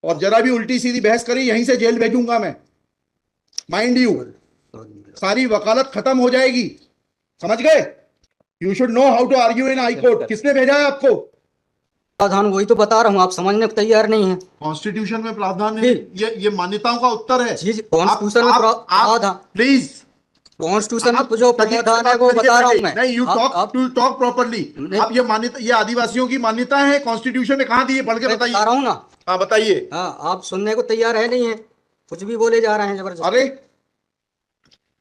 और जरा भी उल्टी सीधी बहस करी यहीं से जेल भेजूंगा मैं, माइंड यू। सारी वकालत खत्म हो जाएगी, समझ गए? You should know how to argue in high court. किसने भेजा है आपको? प्रावधान वही तो बता रहा हूँ, आप समझने को तैयार नहीं है। कॉन्स्टिट्यूशन में प्रावधान है, ये मान्यताओं का उत्तर है। कॉन्स्टिट्यूशन में प्रावधान, प्लीज कॉन्स्टिट्यूशन में जो प्रावधान है वो बता रहा हूँ मैं। नहीं, यू टॉक प्रॉपर्ली। आप ये मान्यता, ये आदिवासियों की मान्यता है, कॉन्स्टिट्यूशन में कहाँ दी है? पढ़ के बताइए। बता रहा हूँ ना। हाँ बताइए। हाँ, आप सुनने को तैयार है नहीं है, कुछ भी बोले जा रहे हैं जबरदस्त। अरे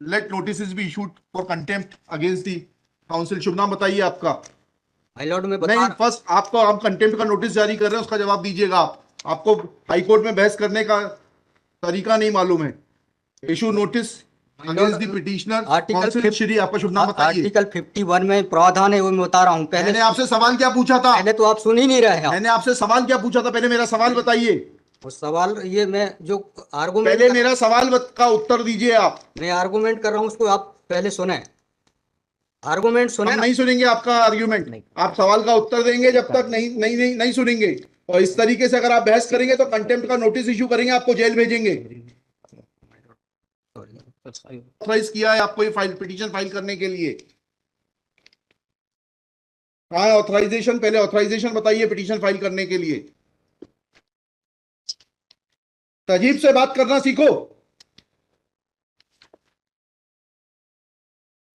let notice be issued for contempt against the council. शुभ नाम बताइए आपका। हाई लॉर्ड में नहीं, फर्स्ट आपको, आप कंटेम्प्ट का नोटिस जारी कर रहे हैं, उसका जवाब दीजिएगा आप। आपको हाई कोर्ट में बहस करने का तरीका नहीं मालूम है। Issue notice against the petitioner. Council Shri, आपका शुभ नाम बताइए। आर्टिकल 51 में प्रावधान है, वो मैं बता रहा हूँ। मैंने आपसे सवाल क्या पूछा था? पहले तो आप सुन ही नहीं रहे हैं। मैंने आपसे सवाल क्या पूछा था? पहले मेरा सवाल बताइए। वो सवाल, ये मैं जो आर्गुमेंट, पहले मेरा सवाल का उत्तर दीजिए आप। मैं आर्गुमेंट कर रहा हूँ, उसको आप पहले सुने, आर्गुमेंट सुने। हम नहीं सुनेंगे आपका आर्ग्यूमेंट, आप सवाल का उत्तर देंगे जब तक नहीं सुनेंगे। और इस तरीके से अगर आप बहस करेंगे तो कंटेम्प्ट का नोटिस इशू करेंगे, आपको जेल भेजेंगे। ऑथराइज किया है आपको ये फाइल, पिटीशन फाइल करने के लिए? कहाँ है ऑथराइजेशन? पहले ऑथराइजेशन बताइए पिटीशन फाइल करने के लिए। तजीब से बात करना सीखो।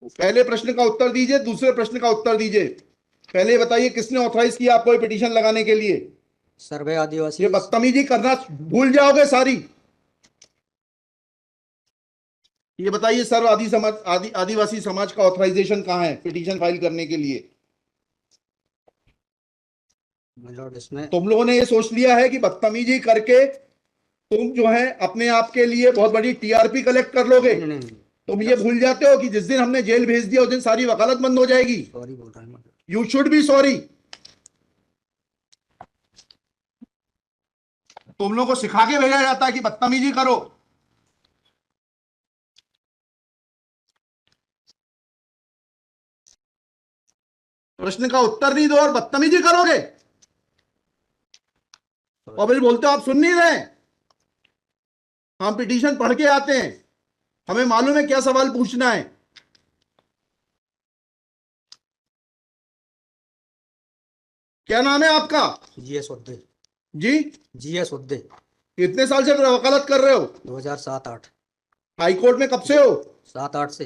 पहले प्रश्न का उत्तर दीजिए, दूसरे प्रश्न का उत्तर दीजिए। पहले बताइए किसने ऑथराइज किया आपको ये पिटीशन लगाने के लिए? सर्वे आदिवासी। ये बदतमीजी करना भूल जाओगे सारी। ये बताइए सर्व आदिवासी समाज का ऑथराइजेशन कहाँ है पिटीशन फाइल करने के लिए? इसमें तुम लोगों ने ये सोच लिया है कि बदतमीजी करके तुम जो है अपने आप के लिए बहुत बड़ी टीआरपी कलेक्ट कर लोगे। तुम ये भूल जाते हो कि जिस दिन हमने जेल भेज दिया उस दिन सारी वकालत बंद हो जाएगी। सॉरी बोल रहा हूं। You should be sorry. तुम लोगों को सिखा के भेजा जाता है कि बदतमीजी करो। प्रश्न का उत्तर नहीं दो और बदतमीजी करोगे, और फिर बोलते हो आप सुन नहीं रहे। हम पिटीशन पढ़ के आते हैं, हमें मालूम है क्या सवाल पूछना है। क्या नाम है आपका? जीएस उद्दे। जी, जीएस उद्दे। कितने साल से वकालत कर रहे हो? 2007-8। हाई कोर्ट में कब से हो? 7-8 से।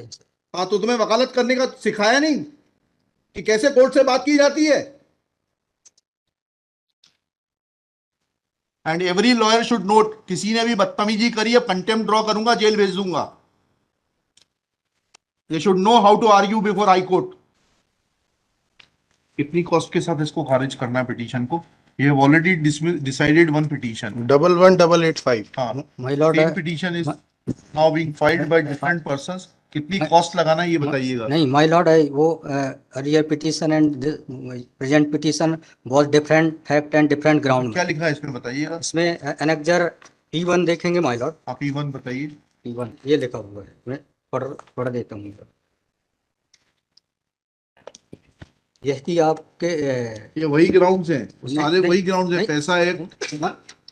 हाँ, तो तुम्हें वकालत करने का सिखाया नहीं कि कैसे कोर्ट से बात की जाती है? And every lawyer should note, किसी ने भी बदतमीजी करी है कंटेम्प्ट ड्रॉ करूंगा, जेल भेज दूंगा। They should know how to argue before high court. कितनी कॉस्ट के साथ इसको खारिज करना है पिटीशन को? ये have already decided one petition 11885। हाँ, my lord, same petition is now being filed by different persons. कितनी कॉस्ट लगाना है ये बताइएगा। नहीं माय लॉर्ड, वो earlier petition and present petition was different fact and different ground. क्या लिखा है इसमें बताइएगा। इसमें एनेक्जर P1 देखेंगे माय लॉर्ड। आप P1 बताइए। P1 ये लिखा हुआ है, मैं पढ़ देता हूँ। यह कि आपके ये वही ग्राउंड्स हैं, सारे वही ग्राउंड्स हैं। पैसा है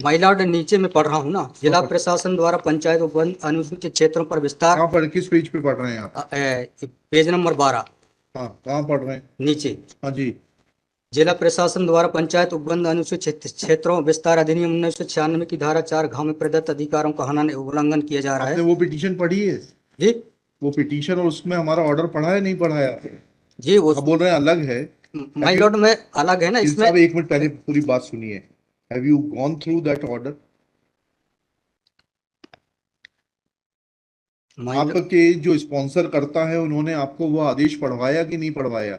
माय लॉर्ड, नीचे में पढ़ रहा हूँ ना। जिला प्रशासन द्वारा पंचायत उपवन अनुसूचित क्षेत्रों पर विस्तार। कहाँ पर, किस पेज पे पढ़ रहे हैं आप? Page number 12। हाँ, कहाँ पढ़ रहे हैं? नीचे। हाँ जी। जिला प्रशासन द्वारा पंचायत उपबंध अनुसूचित क्षेत्रों विस्तार अधिनियम 1996 की धारा 4 में प्रदत्त अधिकारों का उल्लंघन किया जा रहा है। आपने वो पिटीशन पढ़ी है जी? वो पिटीशन और उसमें हमारा ऑर्डर पढ़ा है नहीं पढ़ाया? जी, वो आप बोल रहे हैं अलग है। माय लॉर्ड में अलग है ना इसमें। एक मिनट पहले पूरी बात सुनिए। Have you gone through that order? आपके जो स्पॉन्सर करता है उन्होंने आपको वो आदेश पढ़वाया कि नहीं पढ़वाया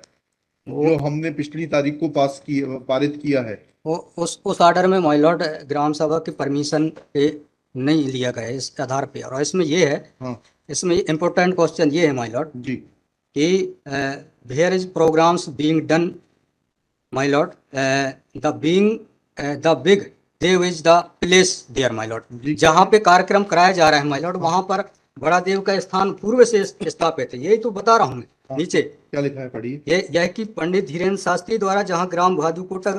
जो हमने पिछली तारीख को पारित किया है? वो उस ऑर्डर में माय लॉर्ड ग्राम सभा की परमिशन पे नहीं लिया गया है इस आधार पे। और इसमें ये है, हाँ, इसमें इम्पोर्टेंट क्वेश्चन ये है माय लॉर्ड जी कि where is programs being done my lord, the big देव is the place there my lord. जहाँ पे कार्यक्रम कराया जा रहा है माय लॉर्ड, वहाँ पर बड़ा देव का स्थान पूर्व से स्थापित है। यही तो बता रहा हूँ मैं। नीचे क्या लिखा है पढ़िए। यह कि पंडित धीरेन्द्र शास्त्री द्वारा जहाँ ग्राम भादुकोटा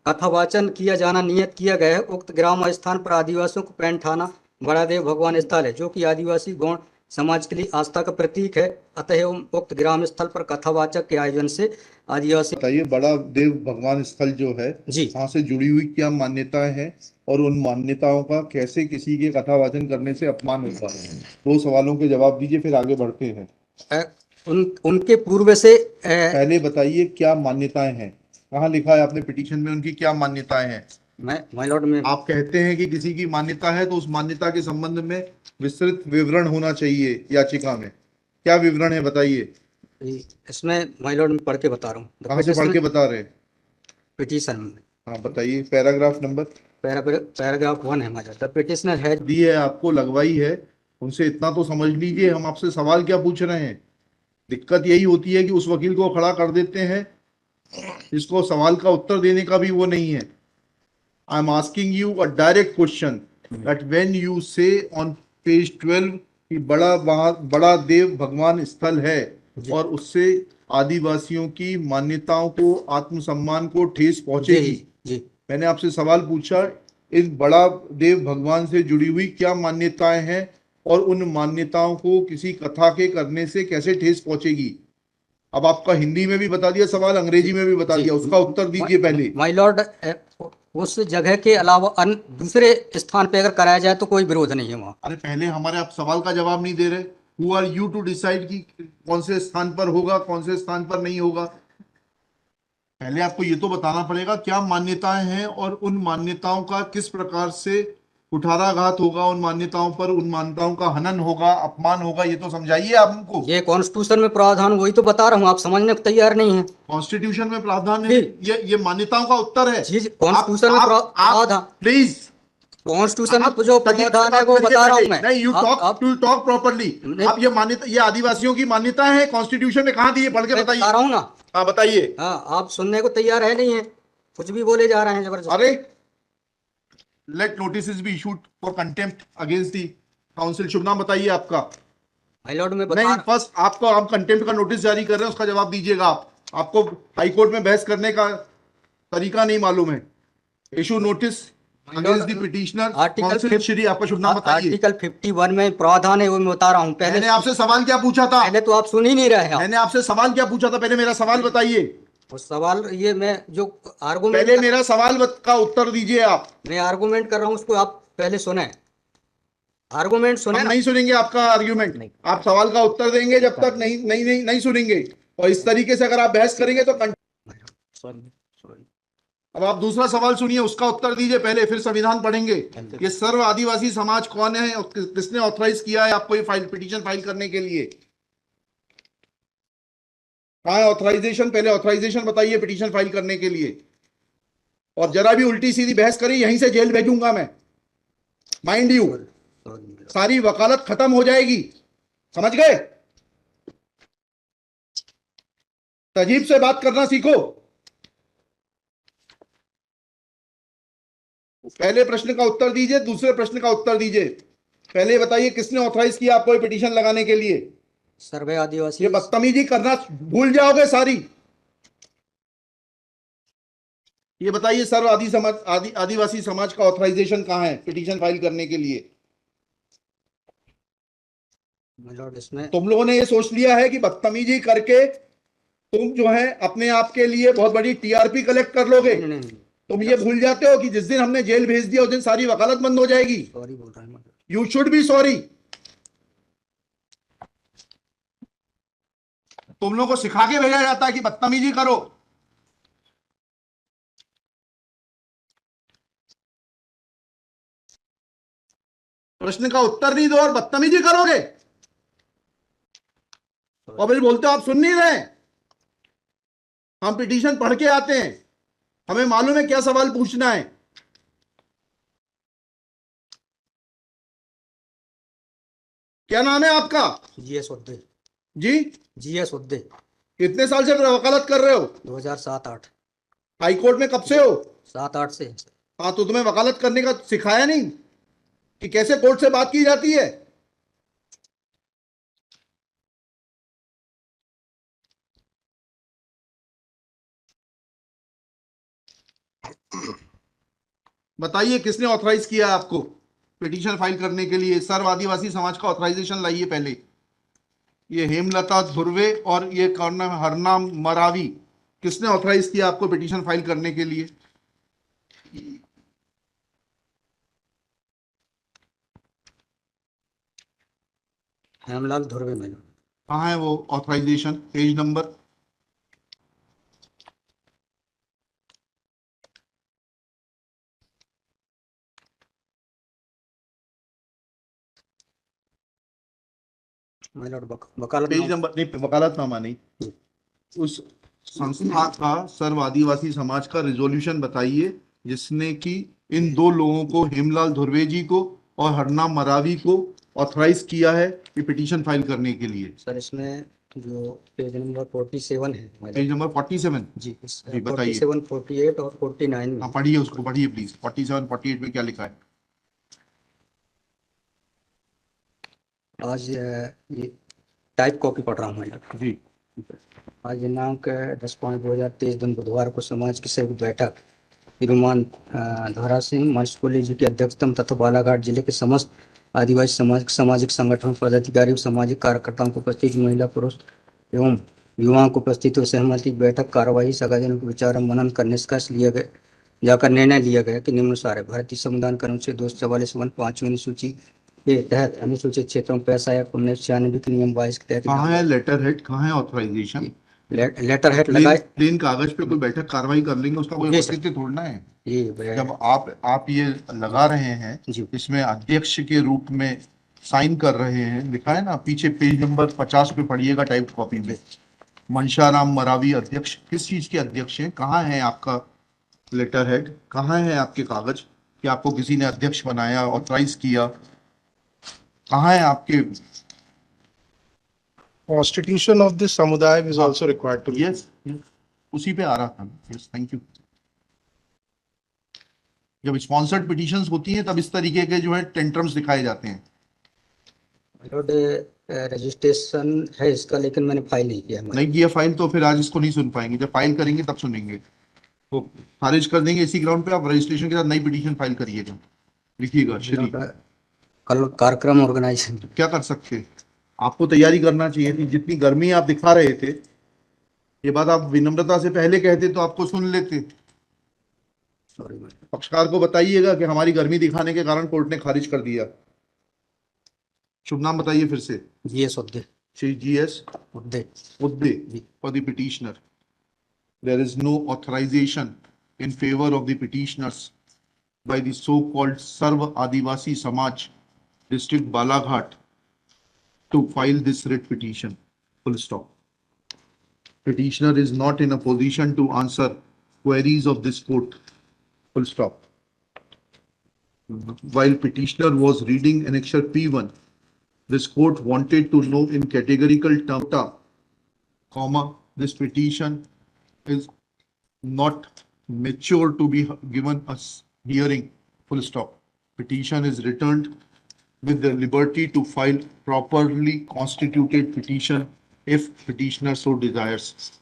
कथावाचन किया जाना नियत किया गया है। उक्त ग्राम स्थान पर आदिवासियों को पैंठ थाना बड़ादेव भगवान स्थल है, जो कि आदिवासी गौण समाज के लिए आस्था का प्रतीक है। अतः उक्त ग्राम स्थल पर कथावाचक के आयोजन से आदिवासी। बताइए, बड़ा देव भगवान स्थल जो है जी। वहाँ से जुड़ी हुई क्या मान्यताएं हैं और उन मान्यताओं का कैसे किसी के कथावाचन करने से अपमान होता है? दो सवालों के जवाब दीजिए, फिर आगे बढ़ते हैं। उनके पूर्व से पहले बताइए क्या मान्यताएं हैं, कहाँ लिखा है आपने पिटीशन में उनकी क्या मान्यताएं हैं? माय लॉर्ड में आप कहते हैं कि किसी की मान्यता है तो उस मान्यता के संबंध में विस्तृत विवरण होना चाहिए याचिका में। क्या विवरण है बताइए। इसमें माय लॉर्ड में पढ़ के बता रहा हूँ। कहाँ से पढ़ के बता रहे हैं? पिटीशन में हाँ बताइए, पैराग्राफ नंबर। पैराग्राफ 1 है हमारा। द पिटिशनर हैज दी है आपको, लगवाई है, उनसे इतना तो समझ लीजिए हम आपसे सवाल क्या पूछ रहे हैं। दिक्कत यही होती है कि उस वकील को खड़ा कर देते हैं जिसको सवाल का उत्तर देने का भी वो नहीं है। I am asking you a direct question that when you से ऑन पेज 12 कि बड़ा देव भगवान स्थल है और उससे आदिवासियों की मान्यताओं को, आत्मसम्मान को ठेस पहुंचेगी। जी मैंने आपसे सवाल पूछा, इस बड़ा देव भगवान से जुड़ी हुई क्या मान्यताएं हैं और उन मान्यताओं को किसी कथा के करने से कैसे ठेस पहुंचेगी। अब आपका हिंदी में भी बता दिया सवाल, अंग्रेजी में भी बता दिया, उसका उत्तर दीजिए पहले। माय लॉर्ड, उस जगह के अलावा दूसरे स्थान पे अगर कराया जाए तो कोई विरोध नहीं है वहाँ। अरे पहले हमारे आप सवाल का जवाब नहीं दे रहे। Who are you to decide कि कौन से स्थान पर होगा, कौन से स्थान पर नहीं होगा। पहले आपको ये तो बताना पड़ेगा क्या मान्यताएं हैं और उन मान्यताओं का किस प्रकार से कुठाराघात होगा, उन मान्यताओं पर, उन मान्यताओं का हनन होगा, अपमान होगा, ये तो समझाइए आप हमको। ये कॉन्स्टिट्यूशन में प्रावधान, वही तो बता रहा हूँ, आप समझने को तैयार नहीं है। कॉन्स्टिट्यूशन में प्रावधान है, ये मान्यताओं का उत्तर है। जी, कॉन्स्टिट्यूशन में प्रावधान, प्लीज, कॉन्स्टिट्यूशन में जो प्रावधान है वो बता रहा हूँ मैं। नहीं, यू टॉक प्रॉपर्ली। आप ये मान्यता, ये आदिवासियों की मान्यता है, कॉन्स्टिट्यूशन में कहाँ दी है, पढ़ के बताइए। बता रहा हूँ ना। हाँ बताइए। हाँ, आप सुनने को तैयार है नहीं है, कुछ भी बोले जा रहे हैं जबरदस्त। अरे, let notice be issued for contempt against the council. शुभ नाम बताइए आपका। माय लॉर्ड में नहीं, फर्स्ट आपको, आप कंटेम्प्ट का नोटिस जारी कर रहे हैं, उसका जवाब दीजिएगा आप। आपको हाईकोर्ट में बहस करने का तरीका नहीं मालूम है। Issue notice against the petitioner council Shri. आपका शुभ नाम बताइए। आर्टिकल 51 में प्रावधान है, वो मैं बता रहा हूँ। पहले मैंने आपसे सवाल क्या पूछा था? पहले तो आप सुन ही नहीं रहे हैं। मैंने आपसे सवाल क्या पूछा था, पहले मेरा सवाल बताइए। उस सवाल, ये मैं जो आर्गुमेंट, पहले मेरा सवाल का उत्तर दीजिए आप। मैं आर्गुमेंट कर रहा हूँ, उसको आप पहले सुने। आर्गुमेंट सुने। हम नहीं सुनेंगे आपका आर्ग्यूमेंट। आप सवाल का उत्तर देंगे जब तक नहीं नहीं नहीं नहीं सुनेंगे। और इस तरीके से अगर आप बहस करेंगे तो सॉरी। अब आप दूसरा सवाल सुनिए, उसका उत्तर दीजिए पहले, फिर संविधान पढ़ेंगे। ये सर्व आदिवासी समाज कौन है और किसने ऑथराइज किया है आपको ये पिटीशन फाइल करने के लिए? कहाँ है ऑथराइजेशन? पहले ऑथराइजेशन बताइए पिटीशन फाइल करने के लिए। और जरा भी उल्टी सीधी बहस करी, यहीं से जेल भेजूंगा मैं, माइंड यू। सारी वकालत खत्म हो जाएगी, समझ गए? तजीब से बात करना सीखो। पहले प्रश्न का उत्तर दीजिए, दूसरे प्रश्न का उत्तर दीजिए। पहले बताइए किसने ऑथराइज किया आपको ये पिटीशन लगाने के लिए? सर्वे आदिवासी। ये बदतमीजी करना भूल जाओगे सारी। ये बताइए, सर्व आदिवासी समाज का ऑथराइजेशन कहाँ है पिटीशन फाइल करने के लिए? इसमें तुम लोगों ने ये सोच लिया है कि बदतमीजी करके तुम जो है अपने आप के लिए बहुत बड़ी टीआरपी कलेक्ट कर लोगे। तुम ये भूल जाते हो कि जिस दिन हमने जेल भेज दिया उस दिन सारी वकालत बंद हो जाएगी। सॉरी बोल रहा हूँ। You should be sorry. तुम लोगों को सिखा के भेजा जाता है कि बदतमीजी करो। प्रश्न का उत्तर नहीं दो और बदतमीजी करोगे, और फिर बोलते हो आप सुन नहीं रहे। हम पिटीशन पढ़ के आते हैं, हमें मालूम है क्या सवाल पूछना है। क्या नाम है आपका? जीएस उद्दे। जी, जीएस उद्दे। कितने साल से वकालत कर रहे हो? 2007-8। हाई कोर्ट में कब से हो? 7-8 से। हाँ, तो तुम्हें वकालत करने का सिखाया नहीं कि कैसे कोर्ट से बात की जाती है? बताइए किसने ऑथराइज किया आपको पिटीशन फाइल करने के लिए? सर्व आदिवासी समाज का ऑथराइजेशन लाइए पहले। ये हेमलता धुर्वे और ये कौन नाम, हरनाम मरावी, किसने ऑथराइज किया आपको पिटीशन फाइल करने के लिए? Hemlal Dhurve my lord. कहाँ है वो authorisation? Page number? My lord page vakalatnama. Number नहीं, वकालतनामा नहीं। उस संस्था का, सर्व आदिवासी समाज का रिजोल्यूशन बताइए जिसने कि इन दो लोगों को, हेमलाल धुर्वे जी को और हरनाम मरावी को, ऑथराइज किया है कि पिटीशन फाइल करने के लिए। सर इसमें जो पेज नंबर 47 है माय पेज लॉर्ड। नंबर 47? जी जी बताइए। 47, 48 और 49 में। हाँ पढ़िए, उसको पढ़िए प्लीज। 47, 48 में क्या लिखा है? आज ये टाइप कॉपी पढ़ रहा हूँ माय लॉर्ड। जी। आज दिनांक 10/5/2023 दिन बुधवार को समाज की संयुक्त बैठक श्रीमान धोरा सिंह मर्सकोली जी की अध्यक्षता में तथा बालाघाट जिले के समस्त आदिवासी समाज सामाजिक संगठनों पदाधिकारी सामाजिक कार्यकर्ताओं को उपस्थित महिला पुरुष एवं युवाओं को उपस्थित हुए सहमति बैठक कार्यवाही सगाजनों को विचार मनन कर निष्कर्ष लिया गया जाकर निर्णय लिया गया कि निम्नानुसार है। भारतीय संविधान के अनुच्छेद 244 पांचवी अनुसूची के तहत अनुसूचित क्षेत्रों में पैसा या 1996 के नियम 22 के तहत कहाँ है लेटर हेड, कहाँ है ऑथराइजेशन? लेटर हेड प्लेन लगाए। प्लेन कागज पे कोई बैठक कार्रवाई कर लेंगे, उसका कोई जी सर। औचित्य थोड़ना है। ये जब आप ये लगा रहे हैं, जी। इसमें अध्यक्ष के रूप में साइन कर रहे हैं, लिखा है ना पीछे, पेज नंबर 50 पे पढ़िएगा टाइप कॉपी में। मनशाराम मरावी अध्यक्ष, किस चीज के अध्यक्ष हैं? कहाँ है आपका लेटर हेड? कहाँ है आपके कागज कि आपको किसी ने अध्यक्ष बनाया, ऑथराइज किया? कहाँ है आपके? Constitution of this samudaya is also required to be. Yes, उसी पे आ रहा था। Yes, thank you. जब स्पॉन्सर्ड पिटीशंस होती हैं तब इस तरीके के जो है टेंट्रम्स दिखाए जाते हैं। रजिस्ट्रेशन है इसका, लेकिन मैंने फाइल नहीं किया है। नहीं किया फाइल तो फिर आज इसको नहीं सुन पाएंगे। जब फाइल करेंगे तब सुनेंगे। तो खारिज कर देंगे इसी ग्राउंड पे। आप रजिस्ट्रेशन के साथ नई पिटीशन फाइल करिएगा। लिखिएगा श्री। कल कार्यक्रम ऑर्गेनाइजेशन क्या कर सकते हैं? आपको तैयारी करना चाहिए थी। जितनी गर्मी आप दिखा रहे थे, ये बात आप विनम्रता से पहले कहते तो आपको सुन लेते। सॉरी। पक्षकार को बताइएगा कि हमारी गर्मी दिखाने के कारण कोर्ट ने खारिज कर दिया। शुभ नाम बताइए फिर से। GS Udde. Shri GS Udde. for the petitioner. There is no authorization in favor of the petitioners by the so-called Sarva Adivasi Samaj, District Balaghat, to file this writ petition. Full stop. Petitioner is not in a position to answer queries of this court. Full stop. While petitioner was reading annexure P1, this court wanted to know in categorical terms, comma, this petition is not mature to be given a hearing, full stop. Petition is returned with the liberty to file properly constituted petition if petitioner so desires.